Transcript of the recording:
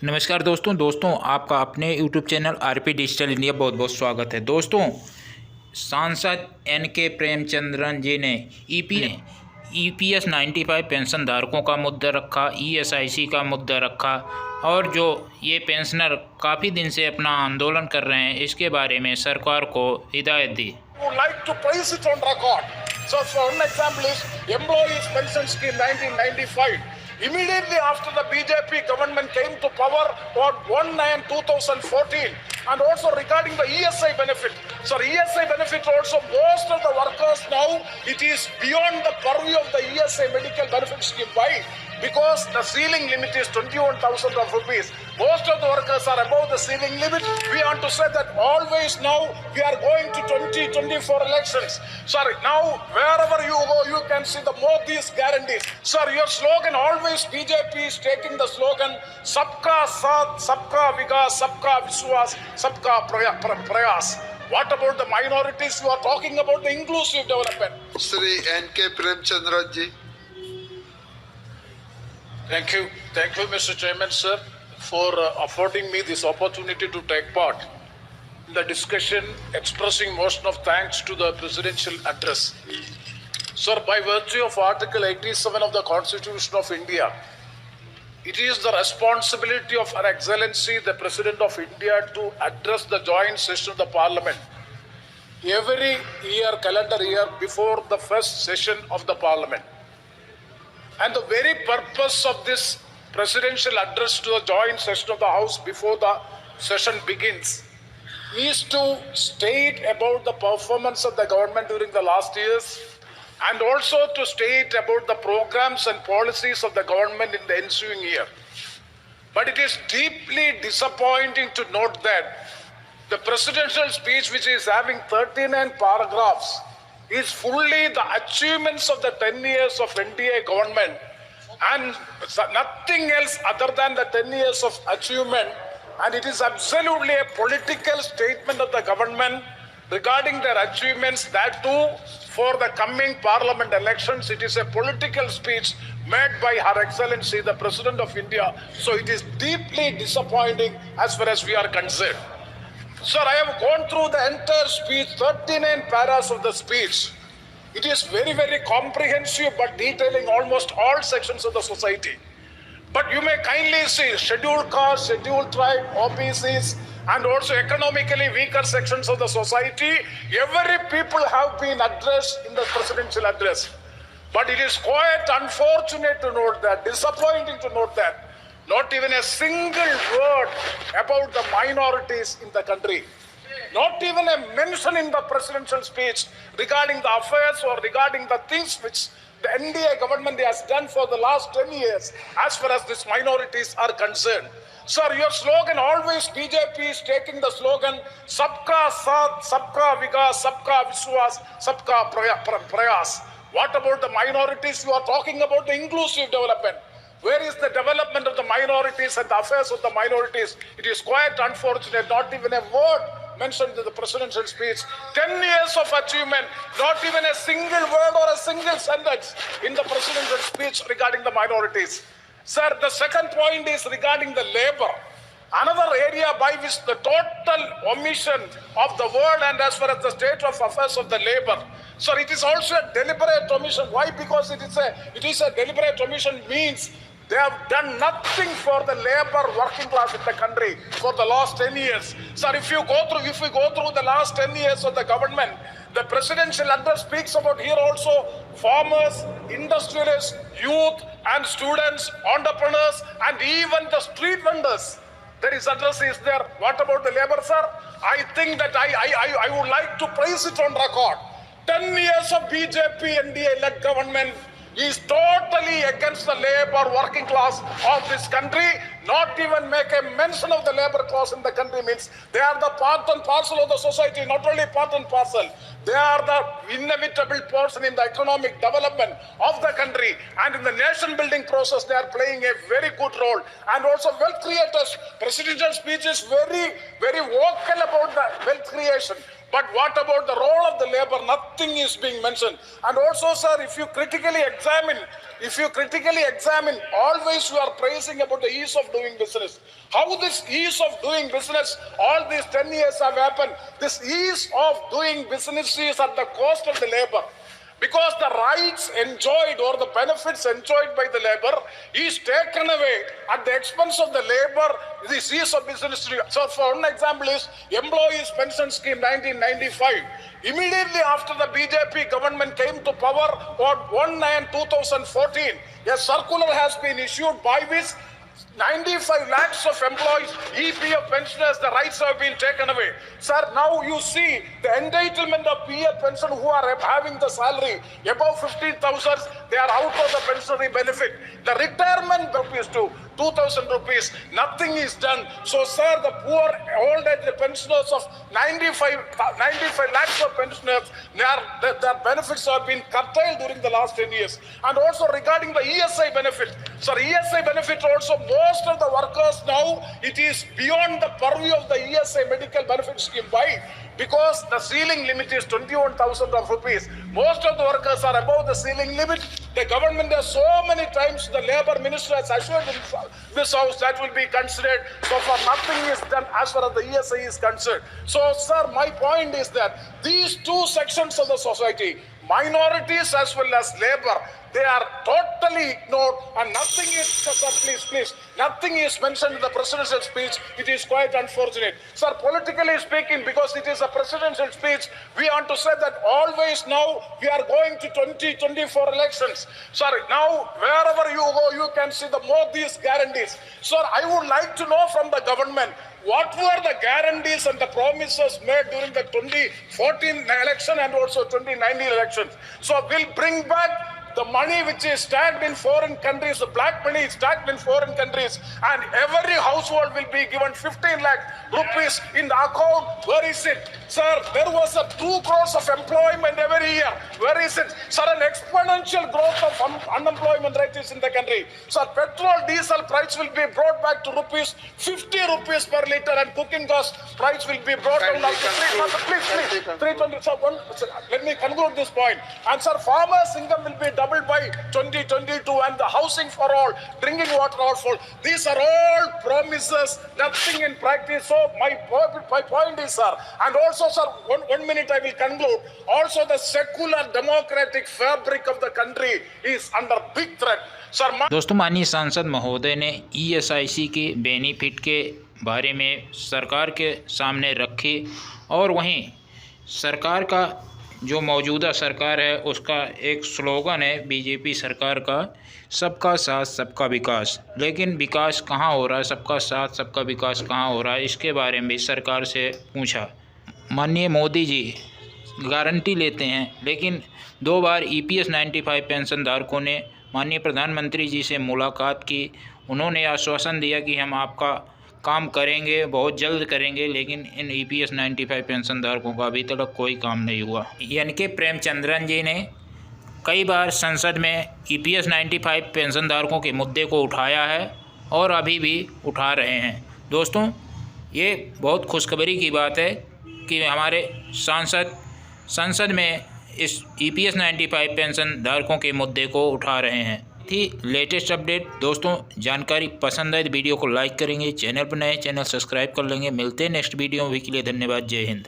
नमस्कार दोस्तों आपका अपने YouTube channel RP digital India बहुत बहुत स्वागत है। दोस्तों, सांसद एन.के. प्रेमचंद्रन जी ने EPS 95 पेंशन धारकों का मुद्दा रखा, ESIC का मुद्दा रखा और जो ये पेंशनर काफ़ी दिन से अपना आंदोलन कर रहे हैं इसके बारे में सरकार को हिदायत दी। would like to place it on record. So, for one example is Employees Pension Scheme 1995. Immediately after the BJP government came to power on 1/9/2014, and also regarding the ESI benefit. So, ESI benefit also, most of the workers now, it is beyond the purview of the ESI medical benefit scheme. Why? Because the ceiling limit is 21,000 rupees. Most of the workers are above the ceiling limit. We want to say that always now we are going to 2024 elections. Sorry, now wherever you go, you can see the Modi's guarantees. Sir, your slogan always BJP is taking the slogan Sabka Saath, Sabka Vikas, Sabka Vishwas, Sabka Prayas. What about the minorities? You are talking about the inclusive development. Shri N.K. Premchandran ji. Thank you, Mr. Chairman, sir, for affording me this opportunity to take part in the discussion, expressing motion of thanks to the presidential address. Sir, by virtue of Article 87 of the Constitution of India, it is the responsibility of Her Excellency, the President of India, to address the joint session of the Parliament every year, calendar year, before the first session of the Parliament. And the very purpose of this presidential address to the joint session of the House before the session begins is to state about the performance of the government during the last years, and also to state about the programs and policies of the government in the ensuing year. But it is deeply disappointing to note that the presidential speech, which is having 39 paragraphs, is fully the achievements of the 10 years of NDA government and nothing else other than the 10 years of achievement. And it is absolutely a political statement of the government regarding their achievements, that too for the coming parliament elections. It is a political speech made by Her Excellency, the President of India. So it is deeply disappointing as far as we are concerned. Sir, I have gone through the entire speech, 39 paras of the speech. It is very, very comprehensive, but detailing almost all sections of the society. But you may kindly see scheduled caste, scheduled tribe, OBCs, and also economically weaker sections of the society. Every people have been addressed in the presidential address. But it is quite unfortunate to note that, disappointing to note that, not even a single word about the minorities in the country. Not even a mention in the presidential speech regarding the affairs or regarding the things which the NDA government has done for the last 10 years as far as these minorities are concerned. Sir, your slogan always, BJP is taking the slogan Sabka Saath, Sabka Vikas, Sabka Vishwas, Sabka Prayas. What about the minorities? You are talking about the inclusive development. Where is the development of the minorities and the affairs of the minorities? It is quite unfortunate, not even a word mentioned in the presidential speech. 10 years of achievement, not even a single word or a single sentence in the presidential speech regarding the minorities. Sir, the second point is regarding the labor. Another area by which the total omission of the word and as far as the state of affairs of the labor. Sir, it is also a deliberate omission. Why? Because it is a deliberate omission means they have done nothing for the labor working class in the country for the last 10 years. Sir, if we go through the last 10 years of the government, the presidential address speaks about here also farmers, industrialists, youth and students, entrepreneurs, and even the street vendors. There is address is there. What about the labor, sir? I think that I would like to place it on record. 10 years of BJP NDA-led government is totally against the labor working class of this country. Not even make a mention of the labor class in the country means they are the part and parcel of the society, not only part and parcel. They are the inevitable portion in the economic development of the country, and in the nation building process they are playing a very good role. And also wealth creators. Presidential speech is very, very vocal about the wealth creation. But what about the role of the labor? Nothing is being mentioned. And also, sir, if you critically examine, always you are praising about the ease of doing business. How this ease of doing business, all these 10 years have happened. This ease of doing business is at the cost of the labor. Because the rights enjoyed or the benefits enjoyed by the labor is taken away at the expense of the labor, the ease of business. So for one example is Employees Pension Scheme 1995. Immediately after the BJP government came to power on 1/9/2014, a circular has been issued by which 95 lakhs of employees, EPF pensioners, the rights have been taken away. Sir, now you see the entitlement of PF pension who are having the salary above 15,000, they are out of the pensionary benefit. The retirement rupees to 2,000 rupees, nothing is done. So, sir, the poor old age pensioners of 95 lakhs of pensioners, their benefits have been curtailed during the last 10 years. And also regarding the ESI benefit, sir, ESI benefit also, most of the workers now, it is beyond the purview of the ESI medical benefit scheme. Why? Because the ceiling limit is 21,000 of rupees. Most of the workers are above the ceiling limit. The government has so many times, the labor minister has assured in this house that will be considered. So far nothing is done as far as the ESI is concerned. So sir, my point is that these two sections of the society, minorities as well as labor, they are totally ignored and nothing is, sir, please, nothing is mentioned in the presidential speech. It is quite unfortunate. Sir, politically speaking, because it is a presidential speech, we want to say that always now we are going to 2024 elections. Sir, now wherever you go, you can see the Modi's guarantees. Sir, I would like to know from the government, what were the guarantees and the promises made during the 2014 election and also 2019 elections? So we'll bring back the money which is stacked in foreign countries, the black money is stacked in foreign countries, and every household will be given 15 lakh rupees in the account. Where is it? Sir, there was a 2 crores of employment every year. Where is it? Sir, an exponential growth of unemployment rate is in the country. Sir, petrol, diesel price will be brought back to 50 rupees per liter, and cooking gas price will be brought down to 320. Sir, let me conclude this point. And sir, farmers' income will be doubled by 2022, and the housing for all, drinking water for all. These are all promises, nothing in practice. So my point is, sir, and also, sir, one minute I will conclude. Also, the secular democratic fabric of the country is under big threat. Sir, दोस्तों, माननीय सांसद महोदय ने ESIC के benefit के बारे में सरकार के सामने रखे, और वहीं सरकार का जो मौजूदा सरकार है उसका एक स्लोगन है बीजेपी सरकार का, सबका साथ सबका विकास। लेकिन विकास कहाँ हो रहा है, सबका साथ सबका विकास कहाँ हो रहा है, इसके बारे में सरकार से पूछा। माननीय मोदी जी गारंटी लेते हैं, लेकिन 2 बार EPS 95 पेंशन धारकों ने माननीय प्रधानमंत्री जी से मुलाकात की। उन्होंने आश्वासन दिया कि हम आपका काम करेंगे, बहुत जल्द करेंगे, लेकिन इन EPS 95 पेंशन धारकों का अभी तक कोई काम नहीं हुआ। एनके प्रेमचंद्रन जी ने कई बार संसद में EPS 95 पेंशन धारकों के मुद्दे को उठाया है और अभी भी उठा रहे हैं। दोस्तों, ये बहुत खुशखबरी की बात है कि हमारे सांसद संसद में इस EPS 95 पेंशन धारकों के मुद्दे को उठा रहे हैं। थी लेटेस्ट अपडेट। दोस्तों, जानकारी पसंद आए तो वीडियो को लाइक करेंगे, चैनल पर नए चैनल सब्सक्राइब कर लेंगे। मिलते हैं नेक्स्ट वीडियो में, के लिए धन्यवाद। जय हिंद।